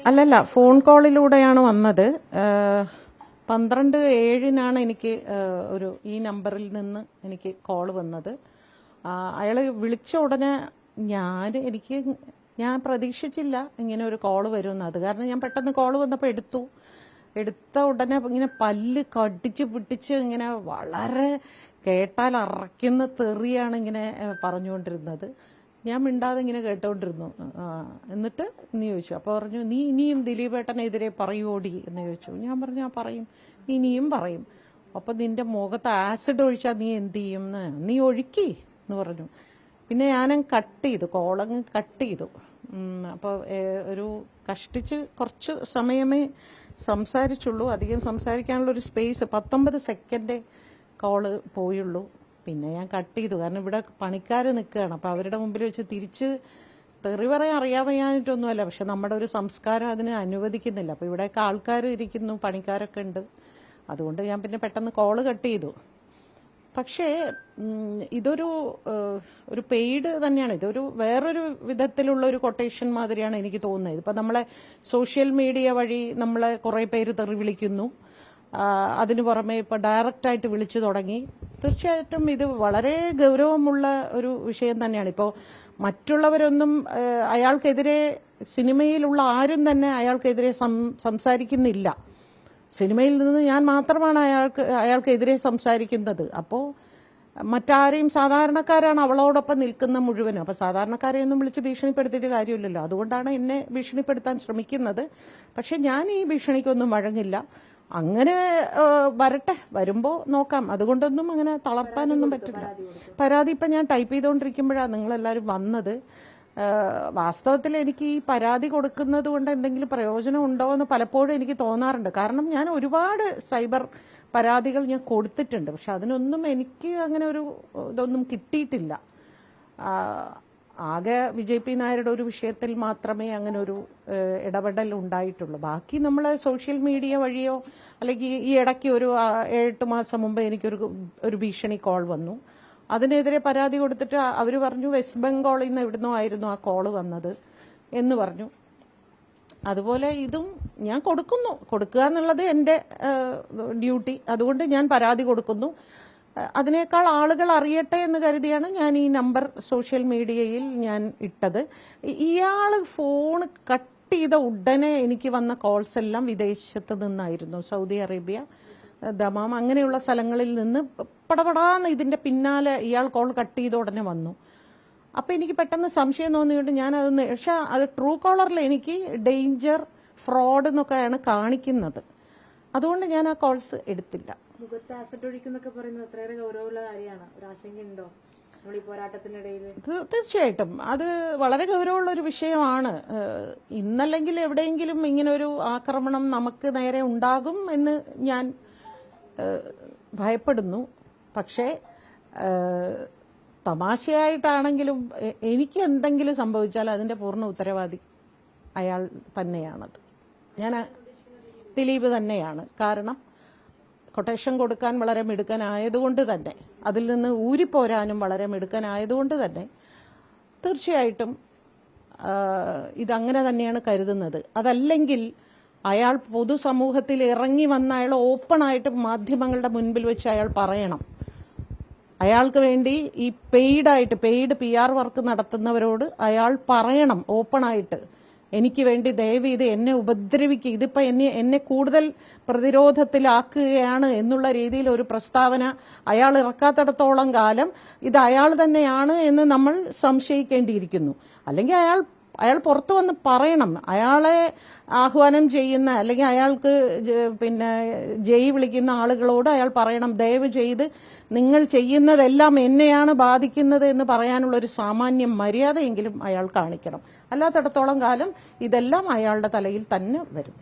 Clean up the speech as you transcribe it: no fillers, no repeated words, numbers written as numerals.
അല്ലല്ല, ഫോൺ കോളിലൂടെയാണ് വന്നത്. 12/7 എനിക്ക് ഈ നമ്പറിൽ നിന്ന് എനിക്ക് കോൾ വന്നത്. അയാൾ വിളിച്ച ഉടനെ ഞാൻ പ്രതീക്ഷിച്ചില്ല ഇങ്ങനെ ഒരു കോൾ വരുമെന്ന്. അത് കാരണം ഞാൻ പെട്ടെന്ന് കോൾ വന്നപ്പോൾ എടുത്ത ഉടനെ ഇങ്ങനെ പല്ല് കടിച്ച് പിടിച്ച് ഇങ്ങനെ വളരെ കേട്ടാൽ അറയ്ക്കുന്ന തെറിയാണ് ഇങ്ങനെ പറഞ്ഞുകൊണ്ടിരുന്നത്. ഞാൻ മിണ്ടാതെ ഇങ്ങനെ കേട്ടോണ്ടിരുന്നു. എന്നിട്ട് നീ ചോദിച്ചു, അപ്പോൾ പറഞ്ഞു, നീ ഇനിയും ദിലീപേട്ടനെതിരെ പറയുവോടി എന്ന് ചോദിച്ചു. ഞാൻ പറഞ്ഞു, ആ പറയും, ഇനിയും പറയും. അപ്പം നിന്റെ മുഖത്ത് ആസിഡ് ഒഴിച്ചാൽ നീ എന്ത് ചെയ്യും? നീ ഒഴുക്കി എന്ന് പറഞ്ഞു. പിന്നെ ഞാനങ്ങ് കട്ട് ചെയ്തു, കോളങ്ങ് കട്ട് ചെയ്തു. അപ്പോൾ ഒരു കഷ്ടിച്ച് കുറച്ച് സമയമേ സംസാരിച്ചുള്ളൂ. അധികം സംസാരിക്കാനുള്ളൊരു സ്പേസ് 19 സെക്കൻഡേ കോള് പോയുള്ളൂ. പിന്നെ ഞാൻ കട്ട് ചെയ്തു. കാരണം ഇവിടെ പണിക്കാർ നിൽക്കുകയാണ്. അപ്പോൾ അവരുടെ മുമ്പിൽ വെച്ച് തിരിച്ച് തെറി പറയാൻ അറിയാമെയ്യാനിട്ടൊന്നുമല്ല, പക്ഷെ നമ്മുടെ ഒരു സംസ്കാരം അതിന് അനുവദിക്കുന്നില്ല. അപ്പോൾ ഇവിടെയൊക്കെ ആൾക്കാർ ഇരിക്കുന്നു, പണിക്കാരൊക്കെ ഉണ്ട്. അതുകൊണ്ട് ഞാൻ പിന്നെ പെട്ടെന്ന് കോള് കട്ട് ചെയ്തു. പക്ഷേ ഇതൊരു പെയ്ഡ് തന്നെയാണ്. ഇതൊരു വേറൊരു വിധത്തിലുള്ള ഒരു കൊട്ടേഷൻ മാതിരിയാണ് എനിക്ക് തോന്നുന്നത്. ഇപ്പം നമ്മളെ സോഷ്യൽ മീഡിയ വഴി നമ്മളെ കുറേ പേര് തെറി വിളിക്കുന്നു. അതിനു പുറമെ ഇപ്പം ഡയറക്റ്റായിട്ട് വിളിച്ചു തുടങ്ങി. തീർച്ചയായിട്ടും ഇത് വളരെ ഗൗരവമുള്ള ഒരു വിഷയം തന്നെയാണ്. ഇപ്പോൾ മറ്റുള്ളവരൊന്നും അയാൾക്കെതിരെ, സിനിമയിലുള്ള ആരും തന്നെ അയാൾക്കെതിരെ സംസാരിക്കുന്നില്ല. സിനിമയിൽ നിന്ന് ഞാൻ മാത്രമാണ് അയാൾക്കെതിരെ സംസാരിക്കുന്നത്. അപ്പോൾ മറ്റാരെയും, സാധാരണക്കാരാണ് അവളോടൊപ്പം നിൽക്കുന്ന മുഴുവനും. അപ്പോൾ സാധാരണക്കാരെയൊന്നും വിളിച്ച് ഭീഷണിപ്പെടുത്തിയിട്ട് കാര്യമില്ലല്ലോ. അതുകൊണ്ടാണ് എന്നെ ഭീഷണിപ്പെടുത്താൻ ശ്രമിക്കുന്നത്. പക്ഷെ ഞാൻ ഈ ഭീഷണിക്കൊന്നും വഴങ്ങില്ല. അങ്ങനെ വരട്ടെ, വരുമ്പോൾ നോക്കാം. അതുകൊണ്ടൊന്നും അങ്ങനെ തളർത്താനൊന്നും പറ്റില്ല. പരാതി ഇപ്പം ഞാൻ ടൈപ്പ് ചെയ്തുകൊണ്ടിരിക്കുമ്പോഴാണ് നിങ്ങളെല്ലാവരും വന്നത്. വാസ്തവത്തിൽ എനിക്ക് ഈ പരാതി കൊടുക്കുന്നത് കൊണ്ട് എന്തെങ്കിലും പ്രയോജനം ഉണ്ടോ എന്ന് പലപ്പോഴും എനിക്ക് തോന്നാറുണ്ട്. കാരണം ഞാൻ ഒരുപാട് സൈബർ പരാതികൾ ഞാൻ കൊടുത്തിട്ടുണ്ട്. പക്ഷെ അതിനൊന്നും എനിക്ക് അങ്ങനെ ഒരു ഇതൊന്നും കിട്ടിയിട്ടില്ല. ആകെ വിജയ് പി നായരുടെ ഒരു വിഷയത്തിൽ മാത്രമേ അങ്ങനെ ഒരു ഇടപെടൽ ഉണ്ടായിട്ടുള്ളൂ. ബാക്കി നമ്മൾ സോഷ്യൽ മീഡിയ വഴിയോ, അല്ലെങ്കിൽ ഈ ഇടയ്ക്ക് ഒരു 7-8 മാസം മുമ്പ് എനിക്കൊരു ഭീഷണി കോൾ വന്നു. അതിനെതിരെ പരാതി കൊടുത്തിട്ട് അവർ പറഞ്ഞു വെസ്റ്റ് ബംഗാളിൽ നിന്ന് എവിടുന്നോ ആയിരുന്നു ആ കോള് വന്നത് എന്ന് പറഞ്ഞു. അതുപോലെ ഇതും ഞാൻ കൊടുക്കുക എന്നുള്ളത് എൻ്റെ ഡ്യൂട്ടി. അതുകൊണ്ട് ഞാൻ പരാതി കൊടുക്കുന്നു. അതിനേക്കാൾ ആളുകൾ അറിയട്ടെ എന്ന് കരുതിയാണ് ഞാൻ ഈ നമ്പർ സോഷ്യൽ മീഡിയയിൽ ഞാൻ ഇട്ടത്. ഇയാൾ ഫോൺ കട്ട് ചെയ്ത ഉടനെ എനിക്ക് വന്ന കോൾസ് എല്ലാം വിദേശത്ത് നിന്നായിരുന്നു. സൗദി അറേബ്യ, ദമാം, അങ്ങനെയുള്ള സ്ഥലങ്ങളിൽ നിന്ന് പടപടാന്ന് ഇതിൻ്റെ പിന്നാലെ ഇയാൾ കോൾ കട്ട് ചെയ്ത ഉടനെ വന്നു. അപ്പോൾ എനിക്ക് പെട്ടെന്ന് സംശയം തോന്നിയിട്ട് ഞാനതൊന്ന്, പക്ഷെ അത് ട്രൂ കോളറിൽ എനിക്ക് ഡേഞ്ചർ, ഫ്രോഡ് എന്നൊക്കെയാണ് കാണിക്കുന്നത്. അതുകൊണ്ട് ഞാൻ ആ കോൾസ് എടുത്തില്ല. മുഖത്ത് ആസിഡ് ഒഴിക്കുന്നൊക്കെ പറയുന്നത് അത്രയേറെ ഗൗരവമുള്ള കാര്യമാണ്. ഒരു ആശങ്കയുണ്ടോ ഈ പോരാട്ടത്തിനിടയിൽ? തീർച്ചയായിട്ടും അത് വളരെ ഗൗരവമുള്ള ഒരു വിഷയമാണ്. ഇന്നല്ലെങ്കിൽ എവിടെയെങ്കിലും ഇങ്ങനെ ഒരു ആക്രമണം നമുക്ക് നേരെ ഉണ്ടാകും എന്ന് ഞാൻ ഭയപ്പെടുന്നു. പക്ഷേ തമാശയായിട്ടാണെങ്കിലും എനിക്ക് എന്തെങ്കിലും സംഭവിച്ചാൽ അതിന്റെ പൂർണ്ണ ഉത്തരവാദി അയാൾ തന്നെയാണത്. ദിലീപ് തന്നെയാണ്. കാരണം കൊട്ടേഷൻ കൊടുക്കാൻ വളരെ മിടുക്കനായതുകൊണ്ട് തന്നെ, അതിൽ നിന്ന് ഊരിപ്പോരാനും വളരെ മിടുക്കനായതുകൊണ്ട് തന്നെ തീർച്ചയായിട്ടും ഇതങ്ങനെ തന്നെയാണ് കരുതുന്നത്. അതല്ലെങ്കിൽ അയാൾ പൊതുസമൂഹത്തിൽ ഇറങ്ങി വന്ന അയാൾ ഓപ്പണായിട്ട് മാധ്യമങ്ങളുടെ മുൻപിൽ വെച്ച് അയാൾ പറയണം. അയാൾക്ക് വേണ്ടി ഈ പെയ്ഡ് PR വർക്ക് നടത്തുന്നവരോട് അയാൾ പറയണം ഓപ്പണായിട്ട്, എനിക്ക് വേണ്ടി ദയവ് ഇത് എന്നെ ഉപദ്രവിക്കുക, ഇതിപ്പോൾ എന്നെ കൂടുതൽ പ്രതിരോധത്തിലാക്കുകയാണ് എന്നുള്ള രീതിയിൽ ഒരു പ്രസ്താവന അയാൾ ഇറക്കാത്തിടത്തോളം കാലം ഇത് അയാൾ തന്നെയാണ് എന്ന് നമ്മൾ സംശയിക്കേണ്ടിയിരിക്കുന്നു. അല്ലെങ്കിൽ അയാൾ പുറത്തു വന്ന് പറയണം. അയാളെ ആഹ്വാനം ചെയ്യുന്ന, അല്ലെങ്കിൽ അയാൾക്ക് പിന്നെ ജയ് വിളിക്കുന്ന ആളുകളോട് അയാൾ പറയണം, ദയവ് ചെയ്ത് നിങ്ങൾ ചെയ്യുന്നതെല്ലാം എന്നെയാണ് ബാധിക്കുന്നത് എന്ന് പറയാനുള്ള ഒരു സാമാന്യ മര്യാദയെങ്കിലും അയാൾ കാണിക്കണം. അല്ലാത്തിടത്തോളം കാലം ഇതെല്ലാം അയാളുടെ തലയിൽ തന്നെ വരും.